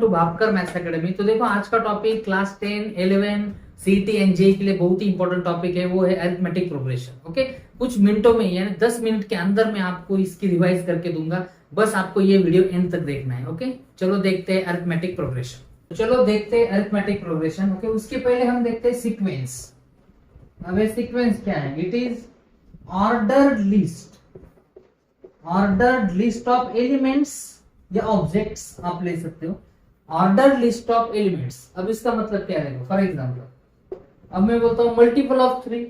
To Bhapkar maths academy. तो देखो आज का टॉपिक क्लास 10, 11 सीटी एंड जे के लिए बहुत ही इंपॉर्टेंट टॉपिक है, वो है अरिथमेटिक प्रोग्रेशन। ओके, कुछ मिनटों में यानी 10 मिनट के अंदर मैं आपको इसकी रिवाइज करके दूंगा, बस आपको ये वीडियो एंड तक देखना है। ओके, चलो देखते हैं अरिथमेटिक प्रोग्रेशन। चलो देखते हैं अरिथमेटिक प्रोग्रेशन। ओके, उसके पहले हम देखते हैं सीक्वेंस। अब ये सीक्वेंस क्या है? It is ordered list of elements या ऑब्जेक्ट्स आप ले सकते हो। ऑर्डर लिस्ट ऑफ एलिमेंट्स, अब इसका मतलब क्या है? फॉर एग्जांपल अब मैं बोलता हूं multiple of 3,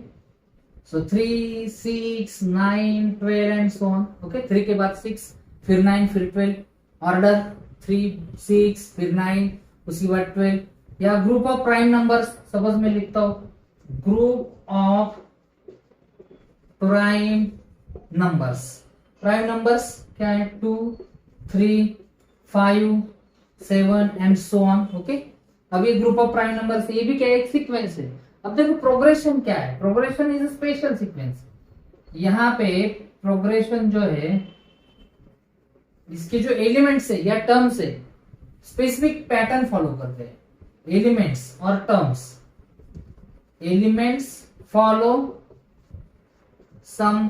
so 3, 6, 9, 12 and so on. Okay, 3 के बाद 6, फिर 9, फिर 12। ऑर्डर 3, 6, फिर 9, उसके बाद 12। या group of prime numbers, suppose मैं लिखता हूं group of prime numbers. Prime numbers क्या है? 2, 3, 5, 7 एंड सो ऑन। ओके, अब ये ग्रुप ऑफ प्राइम नंबर्स, ये भी क्या है? एक सीक्वेंस है। अब देखो प्रोग्रेशन क्या है? Progression is a special sequence. यहां पे प्रोग्रेशन जो है, इसके जो एलिमेंट्स है या टर्म्स है स्पेसिफिक पैटर्न फॉलो करते हैं। एलिमेंट्स और terms, elements follow some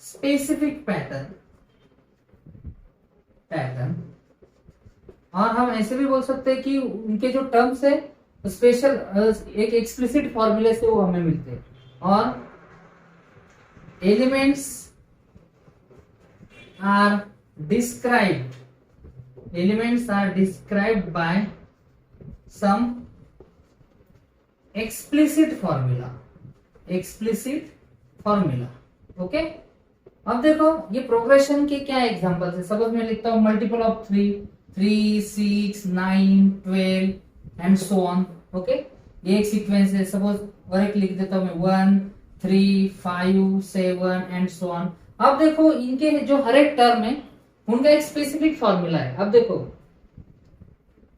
specific pattern और हम ऐसे भी बोल सकते हैं कि उनके जो टर्म्स है स्पेशल एक एक्सप्लिसिट फॉर्मूले से वो हमें मिलते हैं। और elements are described by some explicit formula. Okay, अब देखो ये प्रोग्रेशन के क्या एग्जांपल्स है। सपोज मैं लिखता हूं multiple of 3, 6, 9, 12 and so on. Okay, ये एक सीक्वेंस है। सपोज और एक लिख देता हूं मैं 1, 3, 5, 7 एंड सो ऑन। अब देखो इनके जो हर एक टर्म है उनका एक स्पेसिफिक फॉर्मूला है। अब देखो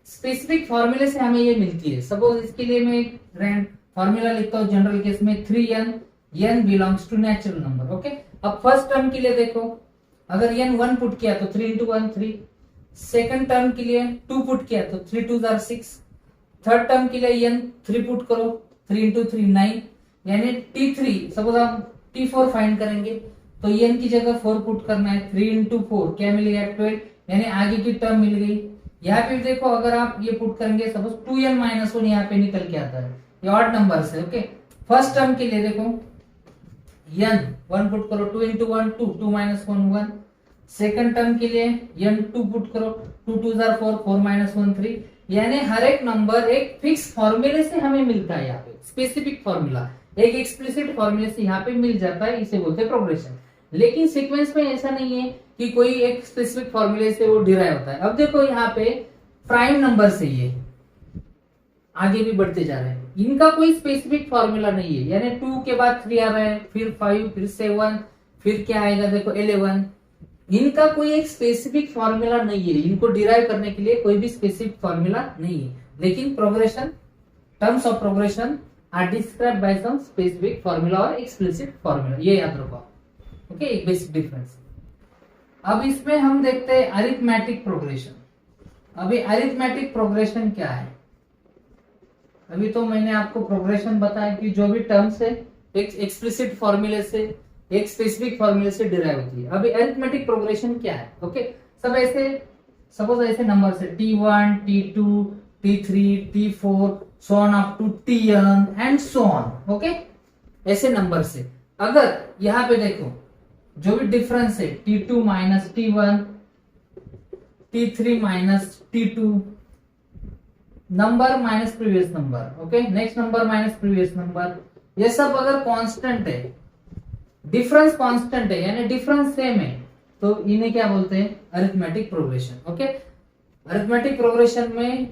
स्पेसिफिक फॉर्मूले से हमें ये मिलती है। सपोज इसके लिए मैं एक फॉर्मूला लिखता हूं जनरल केस में 3n, n belongs to natural number. Okay, अब फर्स्ट टर्म के लिए देखो, अगर n 1 पुट किया तो 3 into 1 3। सेकंड टर्म के लिए 2 पुट किया तो 3 2 are 6। थर्ड टर्म के लिए n 3 पुट करो, 3 into 3 9। यानी t3, सपोज हम t4 फाइंड करेंगे तो n की जगह 4 पुट करना है। 3 into 4 क्या मिलेगा? 12, यानी आगे की टर्म मिल गई। यहाँ पे देखो अगर आप ये पुट करेंगे, सपोज 2n - 1 यहाँ पे निकल के आता है, ये ऑड नंबर्स है। ओके, फर्स्ट टर्म के लिए देखो n 1 पुट करो, 2 into 1 2, 2 - 1 1। सेकंड टर्म के लिए n 2 पुट करो, 2 2 are 4, 4 - 1 3। यानी हर एक नंबर एक फिक्स फॉर्मूले से हमें मिलता है। यहाँ पे स्पेसिफिक फॉर्मूला एक एक्सप्लिसिट फॉर्मूले से यहाँ पे मिल जाता है, इसे बोलते हैं प्रोग्रेशन। लेकिन सीक्वेंस में ऐसा नहीं है कि कोई एक स्पेसिफिक फॉर्मूले से वो डिराइव होता है। अब देखो यहाँ पे प्राइम नंबर से ये आगे भी बढ़ते जा रहे हैं, इनका कोई स्पेसिफिक फॉर्मूला नहीं है। यानी 2 के बाद 3 आ रहा है, फिर 5, फिर 7, फिर क्या आएगा देखो 11। इनका कोई एक स्पेसिफिक फॉर्मूला नहीं है, इनको डिराइव करने के लिए कोई भी स्पेसिफिक फॉर्मूला नहीं है। लेकिन progression, terms of progression are described by some specific formula और एक्सप्लिसिट फॉर्मूला, ये याद रखो। ओके, एक बेसिक डिफरेंस। अब इसमें हम देखते हैं अरिथमेटिक प्रोग्रेशन। अभी अरिथमेटिक प्रोग्रेशन क्या है? अभी तो मैंने आपको प्रोग्रेशन बताया कि जो भी टर्म्स है एक एक्सप्लिसिट फॉर्मूले से, एक स्पेसिफिक फॉर्मूले से डिराइव होती है। अभी अरिथमेटिक प्रोग्रेशन क्या है? ओके, सब ऐसे सपोज ऐसे नंबर से t1, t2, t3, t4 so on up to tn and so on. Okay, ऐसे नंबर से अगर यहाँ पे देखो जो भी डिफरेंस है t2 - t1, t3 - t2, number minus previous number. Okay, next number minus previous number, ये सब अगर कांस्टेंट है, डिफरेंस कांस्टेंट है यानी डिफरेंस सेम है, तो इन्हें क्या बोलते हैं? Arithmetic progression. Okay, arithmetic progression में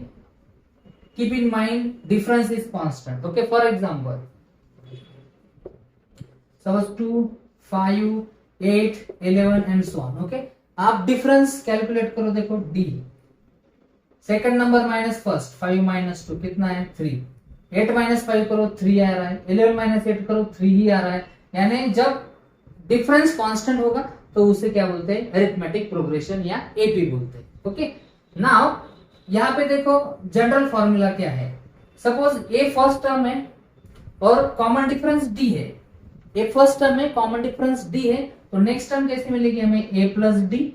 keep in mind difference is constant. Okay, for example suppose 2, 5, 8, 11 and so on. Okay, आप डिफरेंस कैलकुलेट करो, देखो d, second number minus first, 5 - 2 कितना है? 3। 8 - 5 करो 3 आ रहा है, 11 - 8 करो 3 ही आ रहा है। यानी जब डिफरेंस कांस्टेंट होगा तो उसे क्या बोलते हैं? अरिथमेटिक प्रोग्रेशन या एपी बोलते हैं। ओके, नाउ यहाँ पे देखो जनरल फॉर्मूला क्या है, सपोज ए फर्स्ट टर्म है और कॉमन डिफरेंस डी है, ए फर्स्ट टर्म है कॉमन डिफरेंस डी है, तो नेक्स्ट टर्म कैसे मिलेगी हमें, ए प्लस डी,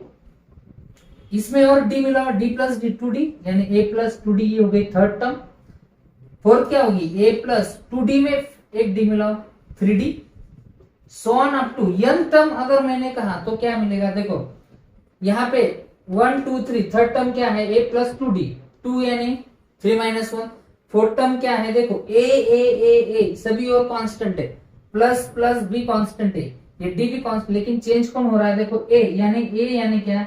इसमें और डी मिला डी प्लस डी 2d, यानी ए प्लस 2d हो गई थर्ड टर्म। फोर्थ क्या होगी, ए प्लस 2d में एक डी मिला 3d, so on up to n term अगर मैंने कहा तो क्या मिलेगा, देखो यहाँ पे 1 2 3 थर्ड टर्म क्या है, ए प्लस 2d 2 यानी 3 माइनस 1, फोर्थ टर्म क्या है, देखो ए सभी और कांस्टेंट है, प्लस प्लस भी कांस्टेंट है, ये डी भी कांस्टेंट, लेकिन चेंज कौन हो रहा है, देखो ए यानी क्या,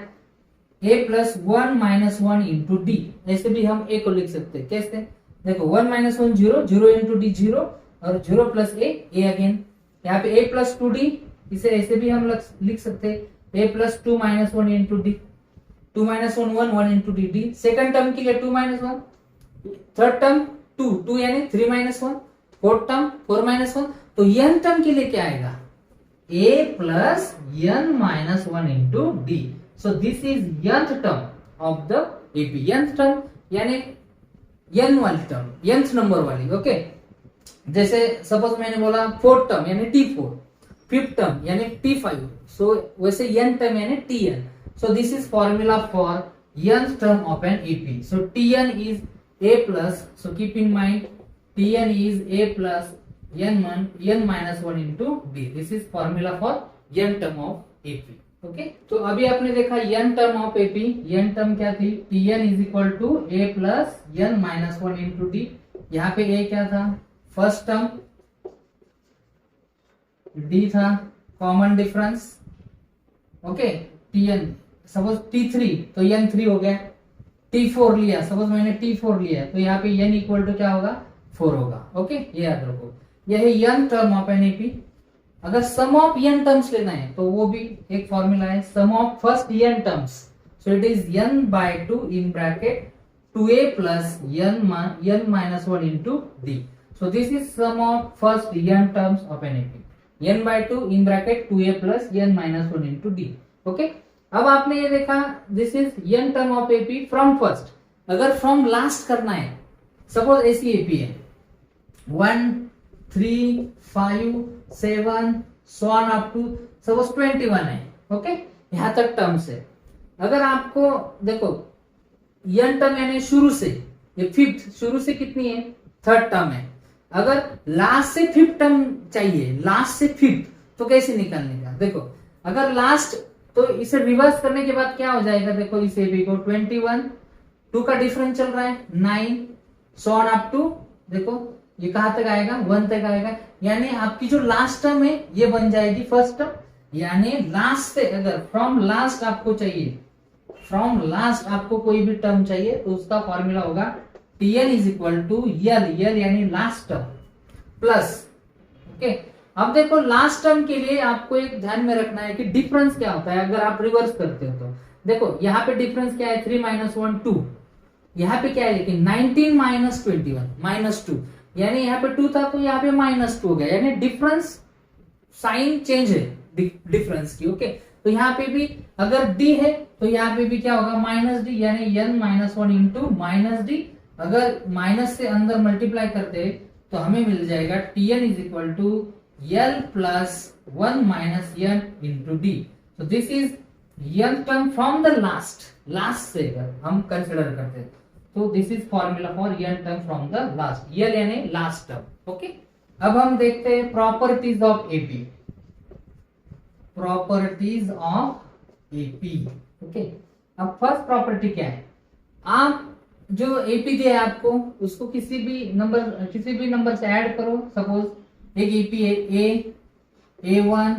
a plus 1 minus 1 into D, ऐसे भी हम a को लिख सकते हैं, कैसे, देखो 1 माइनस 1 0, 0 इंटू डी 0 और 0 प्लस a अगेन, यहाँ पे a प्लस 2d, इसे ऐसे भी हम लिख सकते हैं a plus 2 minus 1 into D, 2 minus 1 1 1 into D D, second term के लिए 2 माइनस 1, थर्ड टर्म 2 यानी 3 माइनस 1, फोर्थ टर्म 4 माइनस 1, तो n टर्म के लिए क्या आएगा, a plus n minus 1 into d, so this is nth term of the AP, nth term यानी n वाली टर्म, nth नंबर वाली, ओके। जैसे सपोज मैंने बोला फोर्थ टर्म यानी T4, फिफ्थ टर्म यानी T5, सो वैसे n टर्म यानी Tn, so this is formula for nth term of an AP, so Tn is a plus, so keep in mind Tn is a plus n minus 1 into d, this is formula for n term of AP, okay. तो अभी आपने देखा n term of AP, n term क्या थी, Tn is equal to a plus n minus 1 into d, यहाँ पे a क्या था, फर्स्ट टर्म, d था common difference, okay, Tn suppose T3 तो n 3 हो गया, T4 लिया, सपोज मैंने T4 लिया तो यहाँ पे n इक्वल टू क्या होगा, 4 होगा, ओके, ये याद रखो, यह है n term of an AP. अगर सम ऑफ n टर्म्स लेना है तो वो भी एक फॉर्मूला है, sum of first n terms, so it is n by 2 in bracket 2a plus n minus 1 into d, so this is sum of first n terms of an AP, n by 2 in bracket 2a plus n minus 1 into d, okay. अब आपने ये देखा this is n term of AP from first, अगर from last करना है, suppose ऐसी AP है 1 3 5 7 so on up to suppose 21 है, ओके, यहां तक टर्म्स है। अगर आपको देखो n टर्म यानी शुरू से, ये फिफ्थ शुरू से कितनी है, थर्ड टर्म है, अगर लास्ट से फिफ्थ टर्म चाहिए, लास्ट से फिफ्थ, तो कैसे निकालने का, देखो अगर लास्ट, तो इसे रिवर्स करने के बाद क्या हो जाएगा, देखो इस एबी को 21 2 का डिफरेंस चल रहा है 9 so on up to, देखो ये कहां तक आएगा, 1 तक आएगा, यानी आपकी जो लास्ट टर्म है ये बन जाएगी फर्स्ट टर्म, यानी लास्ट से अगर फ्रॉम लास्ट आपको चाहिए, फ्रॉम लास्ट आपको कोई भी टर्म चाहिए तो उसका फॉर्मूला होगा Tn इज इक्वल टू यल यानी लास्ट टर्म प्लस, ओके। अब देखो लास्ट टर्म के लिए आपको एक ध्यान में रखना है कि डिफरेंस क्या होता है, अगर आप रिवर्स करते हो तो देखो यहाँ पे डिफरेंस क्या है, 3 माइनस 1 2, यहाँ पे क्या है लेकिन 19 माइनस 21 माइनस 2, यानी यहाँ पे 2 था तो यहाँ पे माइनस 2 हो गया, यानी डिफरेंस साइन चेंज है डिफरेंस की, ओके। तो यहाँ पे भी अगर d है तो यहाँ पे भी क्या होगा, माइनस डी, यानी n minus 1 into minus d, अगर माइनस से अंदर मल्टीप्लाई करते तो हमें मिल जाएगा Tn is equal to l plus 1 minus n into d, so this is n term from the last से अगर हम कंसिडर करते हैं तो this is formula for n term from the last, l यानी लास्ट टर्म, ओके। अब हम देखते हैं properties of AP, properties of AP, okay. अब फर्स्ट प्रॉपर्टी क्या है, आप जो एपी दिया है आपको उसको किसी भी नंबर से ऐड करो, सपोज एक एपी है a1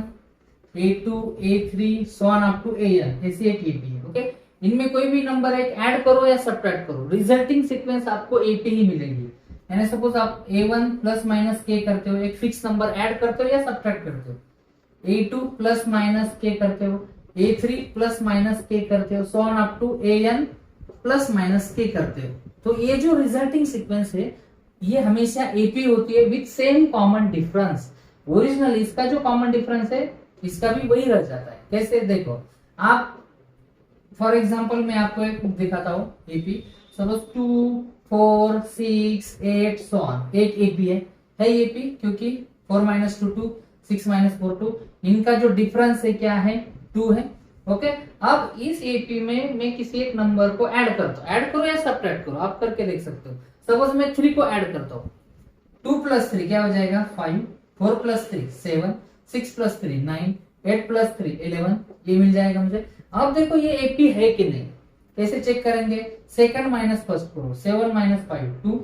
a2 a3 so on up to an, ऐसी एक एपी है, ओके। इनमें कोई भी नंबर एक ऐड करो या सब्ट्रैक्ट करो, रिजल्टिंग सीक्वेंस आपको एपी ही मिलेगी, यानी सपोज आप a1 प्लस माइनस के करते हो, एक फिक्स नंबर ऐड करते हो या सब्ट्रैक्ट करते हो, a2 प्लस माइनस के करते हो, a3 प्लस माइनस के करते हो, so on up to an plus minus के करते हो, तो ये जो रिजल्टिंग सीक्वेंस है ये हमेशा एपी होती है with same common difference, original इसका जो कॉमन डिफरेंस है इसका भी वही रह जाता है। कैसे, देखो आप फॉर एग्जाम्पल मैं आपको एक दिखाता हूँ एपी, सपोज 2 4 6 8 सो ऑन, एक एपी है एपी क्योंकि 4 माइनस 2 2, 6 माइनस 4 2, इनका जो डिफरेंस है क्या है 2 है। ओके, अब इस एपी में मैं किसी एक नंबर को ऐड करता हूँ, ऐड करो या सब्ट्रैक्ट करो आप करके देख सकते हो। सपोज मैं 3 को ऐड करता हूँ, 2 प्लस 3 क्या हो जाएगा 5, 4 प्लस 3 7, 6 प्लस 3 9, 8 प्लस 3 11, ये मिल जाएगा मुझे। अब देखो ये एपी है कि नहीं, कैसे चेक करेंगे, सेकंड माइनस फर्स्ट करो, 7 माइनस 5 2,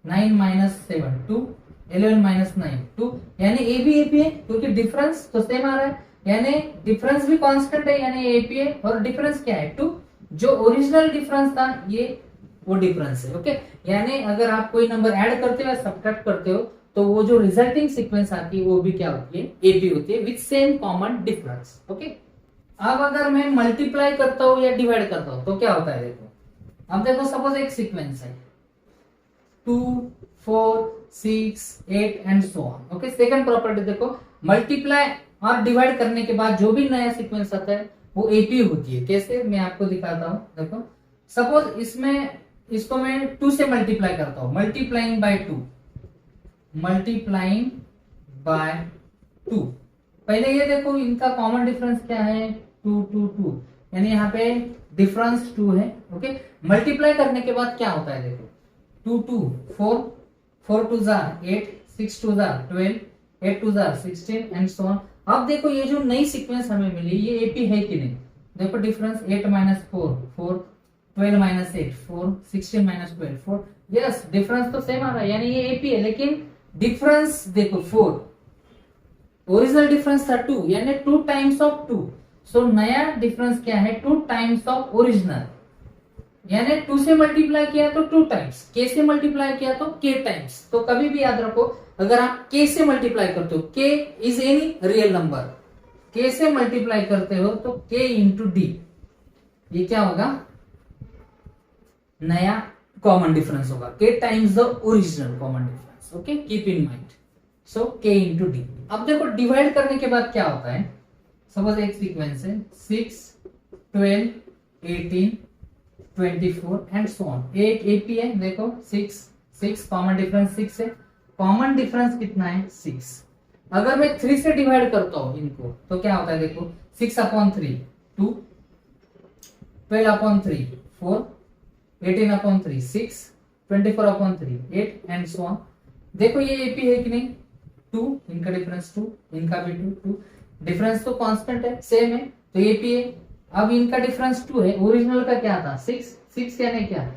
9 माइनस 7 2, 11 माइनस 9 2, यानी ए भी एपी है क्योंकि डिफरेंस तो सेम आ रहा है, यानी डिफरेंस भी कांस्टेंट है, यानी एपी है। और डिफरेंस क्या है 2, जो ओरिजिनल डिफरेंस था ये वो डिफरेंस है। ओके, यानी अगर आप कोई नंबर ऐड करते हो या सब्ट्रैक्ट करते हो तो वो जो रिजल्टिंग सीक्वेंस आती है वो भी क्या होती है, एपी होती है with same common difference. Okay, अब अगर मैं मल्टीप्लाई करता हूं या डिवाइड करता हूं तो क्या होता है देखो। अब देखो सपोज एक सीक्वेंस है 2 4 6 8 and so on. Okay, second property देखो, मल्टीप्लाई और डिवाइड करने के बाद जो भी नया सीक्वेंस आता है वो एपी होती है। कैसे, मैं आपको दिखाता हूं। देखो सपोज इसमें इसको मैं 2 से मल्टीप्लाई करता हूं, मल्टीप्लाइंग बाय 2, मल्टीप्लाइंग बाय 2। पहले ये देखो इनका कॉमन डिफरेंस क्या है 2 2 2, यानी यहाँ पे डिफरेंस 2 है। ओके, मल्टीप्लाई करने के बाद क्या होता है देखो 2 2 4, 4 2 jar 8, 6 2 jar 12, 8 2 jar 16 and so on. अब देखो ये जो नई सीक्वेंस हमें मिली ये एपी है कि नहीं, देखो difference 8 minus 4 4, 12 minus 8 4, 16 minus 12 4, yes difference तो सेम आ रहा है, यानी ये एपी है। लेकिन डिफरेंस देखो 4, ओरिजिनल डिफरेंस था 2, यानी 2 टाइम्स ऑफ 2, सो नया डिफरेंस क्या है 2 टाइम्स ऑफ ओरिजिनल, यानी 2 से मल्टीप्लाई किया तो 2 टाइम्स, k से मल्टीप्लाई किया तो k टाइम्स। तो कभी भी याद रखो अगर आप k से मल्टीप्लाई करते हो, k is any real number, k से मल्टीप्लाई करते हो तो k इंटू डी, ये क्या होगा नया कॉमन डिफरेंस होगा, k times the original common difference. Okay, keep in mind, so k into D. अब देखो डिवाइड करने के बाद क्या होता है, सपोज एक सीक्वेंस है 6 12 18 24 एंड सो ऑन, एक एपी है। देखो 6 6 कॉमन डिफरेंस 6 है, कॉमन डिफरेंस कितना है 6। अगर मैं 3 से डिवाइड करता हूं इनको तो क्या होता है देखो 6 upon 3 2, 12 upon 3 4, 18 upon 3 6, 24 upon 3 8 and so on. देखो ये एपी है कि नहीं 2, इनका डिफरेंस 2, इनका भी 2 2, डिफरेंस तो कांस्टेंट है सेम है तो एपी है। अब इनका डिफरेंस 2 है, ओरिजिनल का क्या था 6 6, यानी क्या,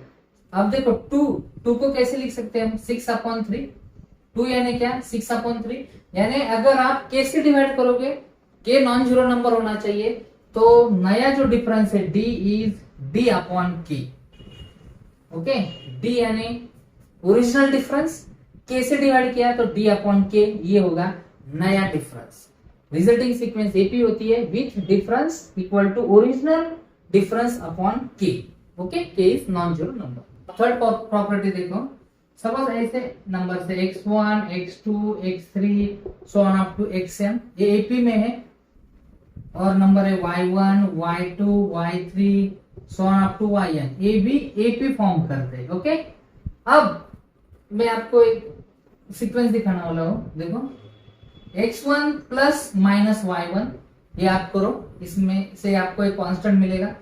अब देखो 2 को कैसे लिख सकते हैं हम 6 अपॉन 3, 2 यानी क्या 6 अपॉन 3, यानी अगर आप k से डिवाइड करोगे k नॉन जीरो नंबर होना चाहिए, तो नया जो डिफरेंस है d is d upon k। Okay, d यानी ओरिजिनल डिफरेंस, k से डिवाइड किया तो d अपॉन k, ये होगा नया डिफरेंस। रिजल्टिंग सीक्वेंस एपी होती है with difference equal to original difference upon k। Okay, k is non zero number. Third property देखो, सपोज ऐसे नंबर से x1 x2 x3 so on up to xn, ये AP में है, और number है y1 y2 y3 so on up to yn, ये भी एपी फॉर्म करते हैं। ओके, अब मैं आपको एक सीक्वेंस दिखाने वाला हूं, देखो x1 प्लस माइनस y1, ये आप करो, इसमें से आपको एक कांस्टेंट मिलेगा,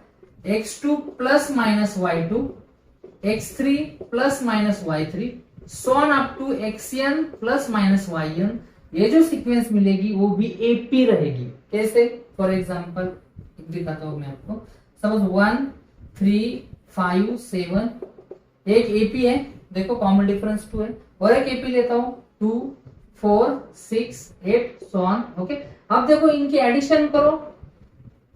x2 plus minus y2, x3 plus minus y3 so on up to xn plus minus yn, ये जो सीक्वेंस मिलेगी वो भी एपी रहेगी। कैसे, फॉर एग्जांपल दिखाता हूं मैं आपको, सपोज 1 3 5 7, एक एपी है, देखो कॉमन डिफरेंस 2 है, और एक एपी लेता हूं 2 4 6 8 सो ऑन। ओके, अब देखो इनकी एडिशन करो,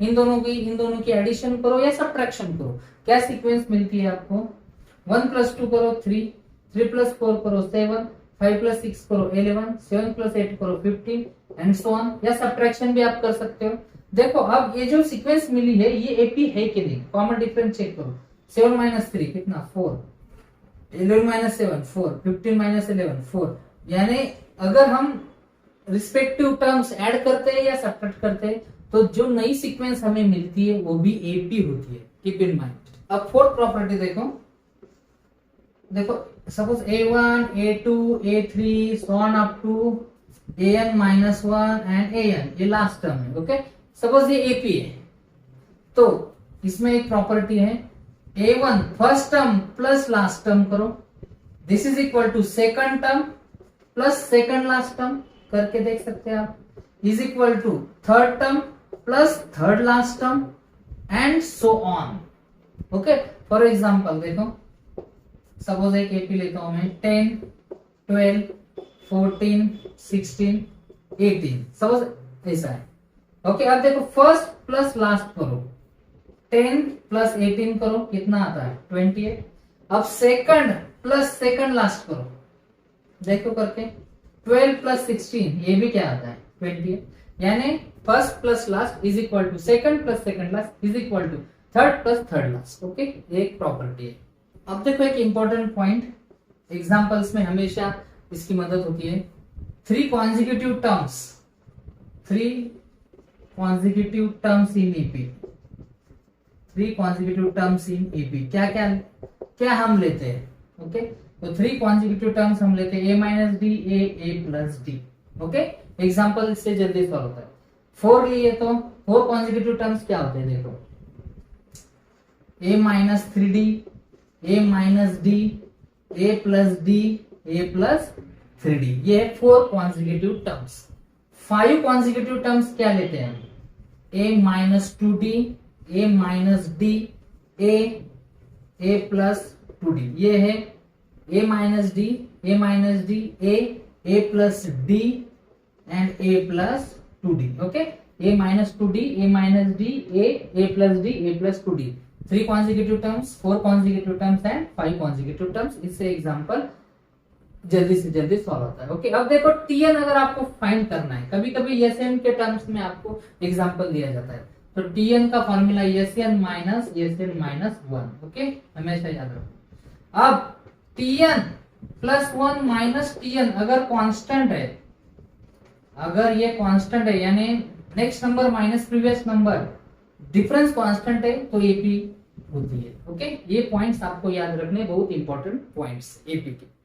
इन दोनों की एडिशन करो या सब्ट्रैक्शन करो, क्या सीक्वेंस मिलती है आपको, 1 प्लस 2 करो 3, 3 प्लस 4 करो 7, 5 प्लस 6 करो 11, 7 प्लस 8 करो 15 एंड सो ऑन, या सब्ट्रैक्शन भी आप कर सकते हो। देखो अब ये जो सीक्वेंस मिली है ये एपी है कि नहीं, कॉमन डिफरेंस चेक करो, 7 माइनस 3 कितना 4, 11 माइनस 7 4, 15 माइनस 11 4, यानी अगर हम रिस्पेक्टिव टर्म्स ऐड करते हैं या सब्ट्रैक्ट करते हैं तो जो नई सीक्वेंस हमें मिलती है वो भी एपी होती है, कीप इन माइंड। अब फोर्थ प्रॉपर्टी देखो, देखो suppose A1, A2, A3 so on up to AN minus 1 and AN, ये लास्ट टर्म है। ओके, सपोज ये AP है, तो इसमें एक प्रॉपर्टी है A1 first term plus last term करो, this is equal to second term plus second last term, करके देख सकते हैं आप, is equal to third term plus third last term and so on. Okay, for example देखो, suppose एक AP लेता हूं मैं 10, 12, 14, 16, 18, सपोज ऐसा है। ओके, अब देखो फर्स्ट प्लस लास्ट करो, 10 प्लस 18 करो, कितना आता है 28। अब सेकंड प्लस सेकंड लास्ट करो, देखो करके 12 प्लस 16, ये भी क्या आता है 28। यानी first plus last is equal to second plus second last is equal to third plus third last. Okay, ये एक प्रॉपर्टी है। अब देखो एक इंपॉर्टेंट पॉइंट, एग्जांपल्स में हमेशा इसकी मदद होती है। 3 consecutive terms, 3 consecutive terms in EP, 3 consecutive terms in EP, क्या क्या क्या हम लेते हैं। ओके, तो 3 consecutive terms हम लेते हैं A minus D, A plus D। Okay, example इससे जल्दी सॉल्व होता है। 4 लिए तो 4 consecutive terms क्या होते हैं, देखो A minus 3D, A minus D, A plus D, A plus 3D, ये है 4 consecutive terms। 5 consecutive terms क्या लेते हैं हम, A minus 2D, A minus D, A plus 2D, ये है A minus D, A minus D, A plus D and A plus 2D। Okay, A minus 2D, A minus D, A plus D, A plus 2D, 3 consecutive terms, 4 consecutive terms and 5 consecutive terms। इससे example जल्दी से जल्दी solve होता है। Okay, अब देखो Tn अगर आपको फाइंड करना है, कभी कभी Sn के टर्म्स में आपको एग्जांपल दिया जाता है, तो Tn का फॉर्मूला Sn माइनस 1। ओके, हमेशा याद रखो। अब Tn प्लस 1 माइनस Tn अगर कांस्टेंट है, अगर ये कांस्टेंट है यानी next number minus previous number, difference constant है, तो एपी होती है। ओके, ये पॉइंट्स आपको याद रखने, बहुत इंपॉर्टेंट पॉइंट्स एपी के।